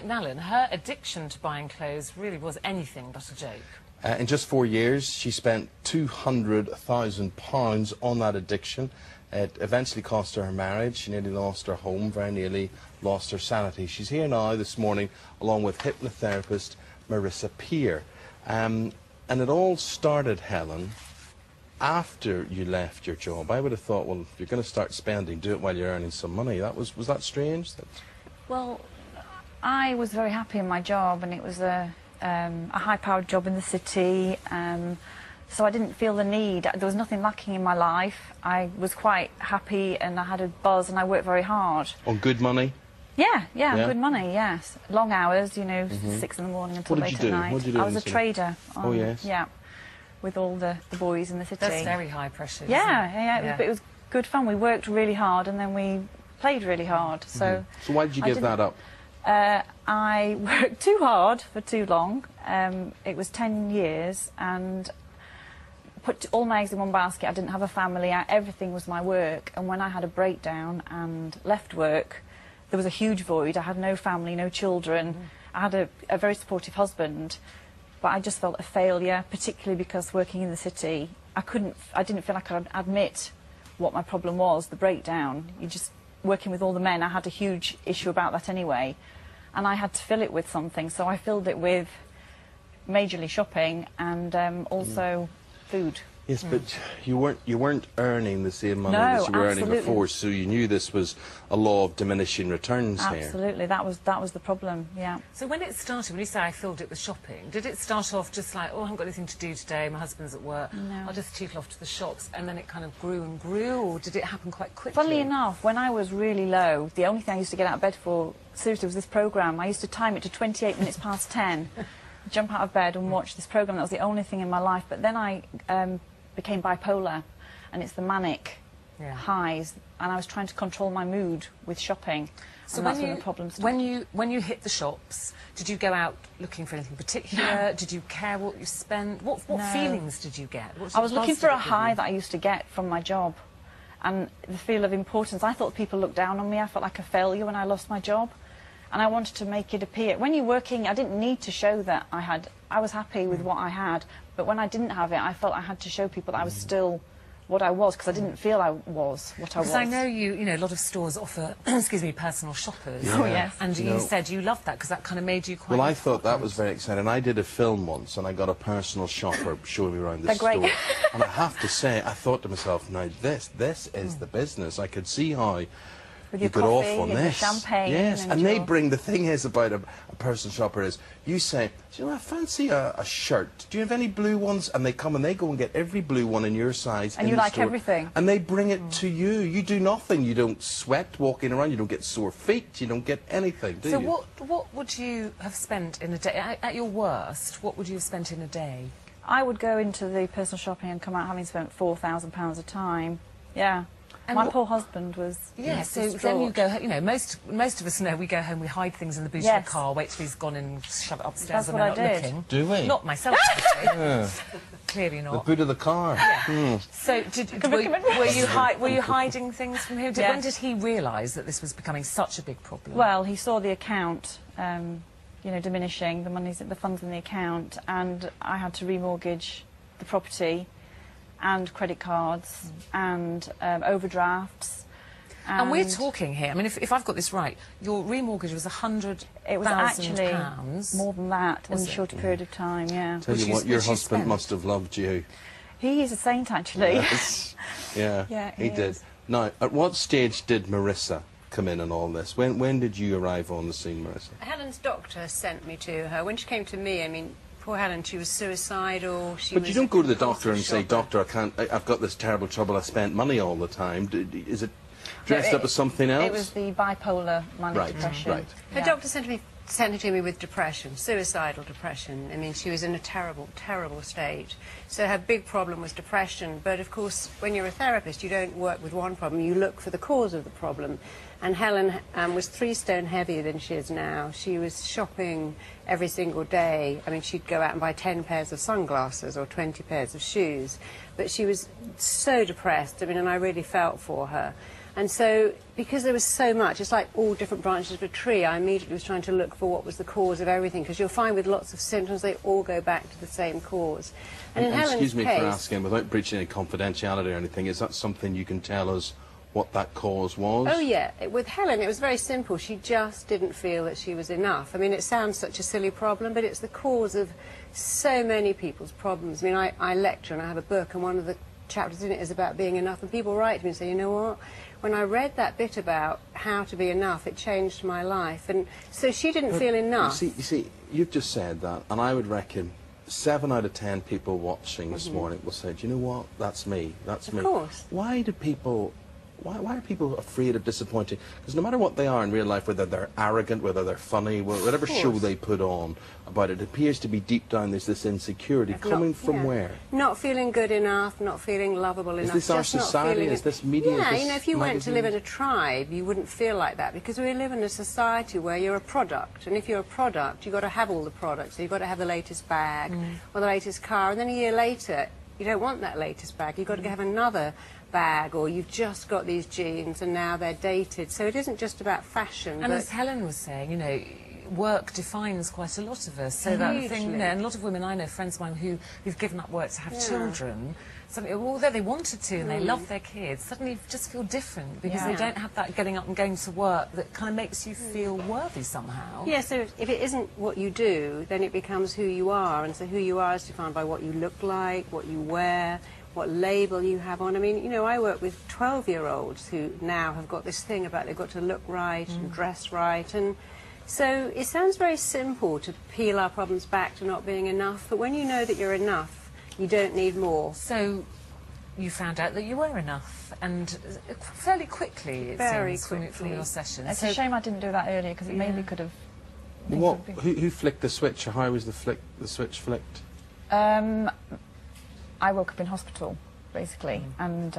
like Nalin, her addiction to buying clothes really was anything but a joke. In just 4 years, she spent £200,000 on that addiction. It eventually cost her marriage. She nearly lost her home, very nearly lost her sanity. She's here now this morning, along with hypnotherapist Marisa Peer. And it all started, Helen, after you left your job. I would have thought, well, if you're going to start spending, do it while you're earning some money. Was that strange? Well, I was very happy in my job, and it was a high-powered job in the city, so I didn't feel the need. There was nothing lacking in my life. I was quite happy, and I had a buzz, and I worked very hard. On good money? Yeah, good money, yes. Long hours, you know, 6 in the morning until late at night. What did you do? I was a trader. Oh, yes. Yeah, with all the boys in the city. That's very high pressure, but it was good fun. We worked really hard, and then we played really hard. So why did you give that up? I worked too hard for too long. It was 10 years, and put all my eggs in one basket. I didn't have a family. Everything was my work. And when I had a breakdown and left work, there was a huge void. I had no family, no children. I had a very supportive husband, but I just felt a failure, particularly because working in the city, I didn't feel like I could admit what my problem was, the breakdown. Working with all the men, I had a huge issue about that anyway, and I had to fill it with something, so I filled it with majorly shopping and also food. Yes, but you weren't earning the same money that you were earning before, so you knew this was a law of diminishing returns here. Absolutely, that was the problem, yeah. So when it started, when you say I filled it with shopping, did it start off just like, oh, I haven't got anything to do today, my husband's at work, no. I'll just tootle off to the shops, and then it kind of grew and grew, or did it happen quite quickly? Funnily enough, when I was really low, the only thing I used to get out of bed for, seriously, was this programme. I used to time it to 28 minutes past 10, jump out of bed and watch this programme. That was the only thing in my life. But then I became bipolar, and it's the manic highs, and I was trying to control my mood with shopping. So that's when the problem started. When you hit the shops, did you go out looking for anything particular? Did you care what you spent? What feelings did you get? I was looking for a high that I used to get from my job, and the feel of importance. I thought people looked down on me. I felt like a failure when I lost my job, and I wanted to make it appear. When you're working, I didn't need to show that I was happy with what I had, but when I didn't have it, I felt I had to show people that I was still what I was, because I didn't feel I was what I was. Because I know you know, a lot of stores offer, excuse me, personal shoppers. Yeah. Oh, yes. And you said you loved that, because that kind of made you quite... Well, I thought that was very exciting. I did a film once, and I got a personal shopper showing me around the They're store. great. And I have to say, I thought to myself, now this is the business. I could see how... With your you get off coffee on and this. your champagne. Yes, and they bring, the thing is about a personal shopper is, you say, you know, I fancy a shirt. Do you have any blue ones? And they come and they go and get every blue one in your size. And you like everything. And they bring it to you. You do nothing. You don't sweat walking around. You don't get sore feet. You don't get anything, do you? So what would you have spent in a day? At your worst, what would you have spent in a day? I would go into the personal shopping and come out having spent £4,000 a time. Yeah. And my poor husband was so then you go, you know, most of us know we go home, we hide things in the boot of the car, wait till he's gone and shove it upstairs and we're not looking. Do we? Not myself, clearly not. The boot of the car. Yeah. So were you hiding things from him? When did he realise that this was becoming such a big problem? Well, he saw the account, you know, diminishing, the funds in the account, and I had to remortgage the property, and credit cards, and overdrafts. And we're talking here, I mean, if I've got this right, your remortgage was £100,000. It was actually more than that in a shorter period of time, yeah. Tell you what, your husband must have loved you. He is a saint, actually. Yes. Yeah, he did. Now, at what stage did Marisa come in on all this? When did you arrive on the scene, Marisa? Helen's doctor sent me to her. When she came to me, I mean, poor Helen, she was suicidal. But you don't go to the doctor and say, Doctor, I've got this terrible trouble, I spent money all the time. Is it dressed up as something else? It was the bipolar manic depression. Right. Her doctor sent her to me with depression, suicidal depression. I mean, she was in a terrible, terrible state. So her big problem was depression. But, of course, when you're a therapist, you don't work with one problem. You look for the cause of the problem. And Helen was 3 stone heavier than she is now. She was shopping every single day. I mean, she'd go out and buy 10 pairs of sunglasses or 20 pairs of shoes. But she was so depressed, I mean, and I really felt for her. And so, because there was so much, it's like all different branches of a tree, I immediately was trying to look for what was the cause of everything, because you'll find with lots of symptoms, they all go back to the same cause. And in Helen's excuse me case, for asking, without breaching any confidentiality or anything, is that something you can tell us what that cause was? Oh yeah, with Helen it was very simple. She just didn't feel that she was enough. I mean, it sounds such a silly problem, but it's the cause of so many people's problems. I mean, I lecture and I have a book, and one of the chapters in it is about being enough, and people write to me and say, you know what, when I read that bit about how to be enough, it changed my life. And so she didn't feel enough. You see, you've just said that, and I would reckon 7 out of 10 people watching this morning will say, do you know what, that's me, that's me. Of course. Why do people... Why are people afraid of disappointing? Because no matter what they are in real life, whether they're arrogant, whether they're funny, whatever show they put on about it, it appears to be deep down there's this insecurity coming from where? Not feeling good enough, not feeling lovable enough. Is this our society? Is this media? Yeah, is this you know, if you went to live in magazines? a tribe, you wouldn't feel like that, because we live in a society where you're a product, and if you're a product, you've got to have all the products. So you've got to have the latest bag or the latest car, and then a year later, you don't want that latest bag. You've got to have another bag, or you've just got these jeans and now they're dated. So it isn't just about fashion. And as Helen was saying, you know, work defines quite a lot of us. So that thing, you know, and a lot of women I know, friends of mine who've given up work to have children, suddenly, although they wanted to and they love their kids, suddenly just feel different because they don't have that getting up and going to work that kind of makes you feel worthy somehow. Yeah, so if it isn't what you do, then it becomes who you are, and so who you are is defined by what you look like, what you wear, what label you have on. I mean, you know, I work with 12-year-olds who now have got this thing about they've got to look right and dress right, and so it sounds very simple to peel our problems back to not being enough, but when you know that you're enough, you don't need more. So you found out that you were enough, and fairly quickly, it seems, from your session. It's a shame I didn't do that earlier, because it maybe could have... Who flicked the switch, or how was the switch flicked? I woke up in hospital, basically, and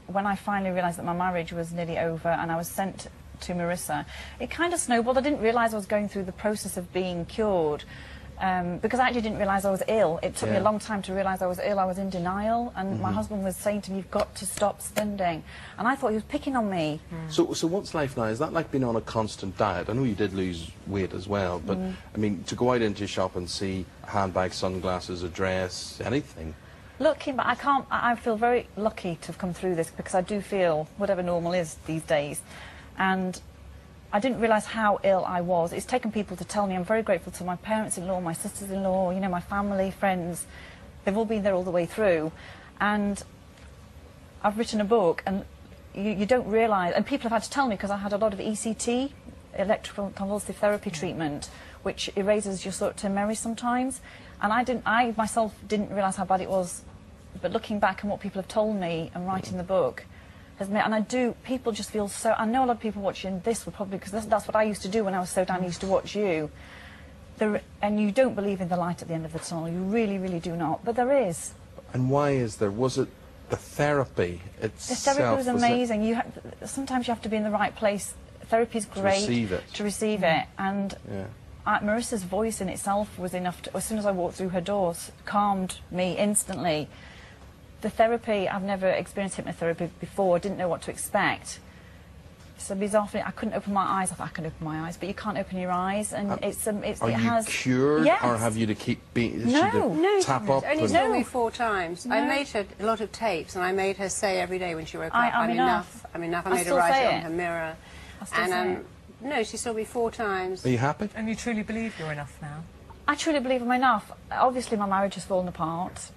when I finally realised that my marriage was nearly over and I was sent to Marisa, it kind of snowballed. I didn't realise I was going through the process of being cured, because I actually didn't realise I was ill. It took me a long time to realise I was ill. I was in denial, and my husband was saying to me, you've got to stop spending, and I thought he was picking on me. So what's life now? Is that like being on a constant diet? I know you did lose weight as well, but I mean, to go out into a shop and see a handbag, sunglasses, a dress, anything. Looking back, I feel very lucky to have come through this, because I do feel whatever normal is these days, and I didn't realise how ill I was. It's taken people to tell me. I'm very grateful to my parents-in-law, my sisters-in-law, you know, my family, friends. They've all been there all the way through. And I've written a book, and you don't realise, and people have had to tell me, because I had a lot of ECT, electrical convulsive therapy treatment, which erases your short-term memory sometimes. And I myself didn't realise how bad it was, but looking back and what people have told me and writing the book has made, and people just feel so, I know a lot of people watching this would probably, because that's what I used to do when I was so down, I used to watch you. And you don't believe in the light at the end of the tunnel, you really, really do not, but there is. And why is there? Was it the therapy itself? The therapy was amazing. Sometimes you have to be in the right place. Therapy is great to receive it. And Marisa's voice in itself was enough to, as soon as I walked through her doors, calmed me instantly. The therapy, I've never experienced hypnotherapy before, I didn't know what to expect. So bizarrely, I couldn't open my eyes. I thought I can open my eyes, but you can't open your eyes, and Are you cured, or have you to keep being? No, tap up. Only told me 4 times. No. I made her a lot of tapes, and I made her say every day when she woke up, "I'm enough. I'm enough." I made her write it on her mirror. And no, she saw me 4 times. Are you happy? And you truly believe you're enough now? I truly believe I'm enough. Obviously, my marriage has fallen apart,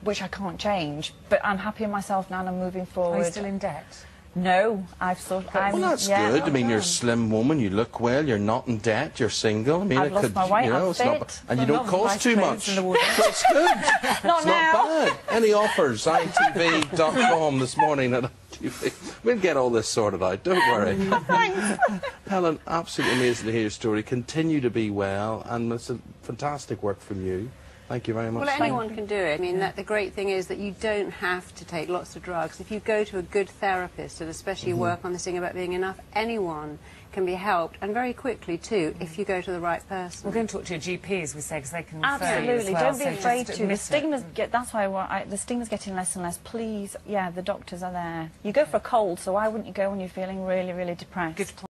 which I can't change, but I'm happy in myself now, and I'm moving forward. Are you still in debt? No, I've sort of... Well, that's good. I mean, you're a slim woman, you look well, you're not in debt, you're single. I mean, I've lost my weight, I'm fit. And you don't cost too much. So it's good. It's not bad. Any offers? ITV.com this morning at ITV. We'll get all this sorted out, don't worry. Thanks. Helen, absolutely amazing to hear your story. Continue to be well, and it's a fantastic work from you. Thank you very much. Well, anyone can do it. I mean, the great thing is that you don't have to take lots of drugs. If you go to a good therapist, and especially work on this thing about being enough, anyone can be helped, and very quickly too, if you go to the right person. We're going to talk to your GP, as we say, because they can refer you as Absolutely, well, don't be so afraid just to. The admit stigma's it. that's why the stigma's getting less and less. Please, yeah, the doctors are there. You go for a cold, so why wouldn't you go when you're feeling really, really depressed? Good point.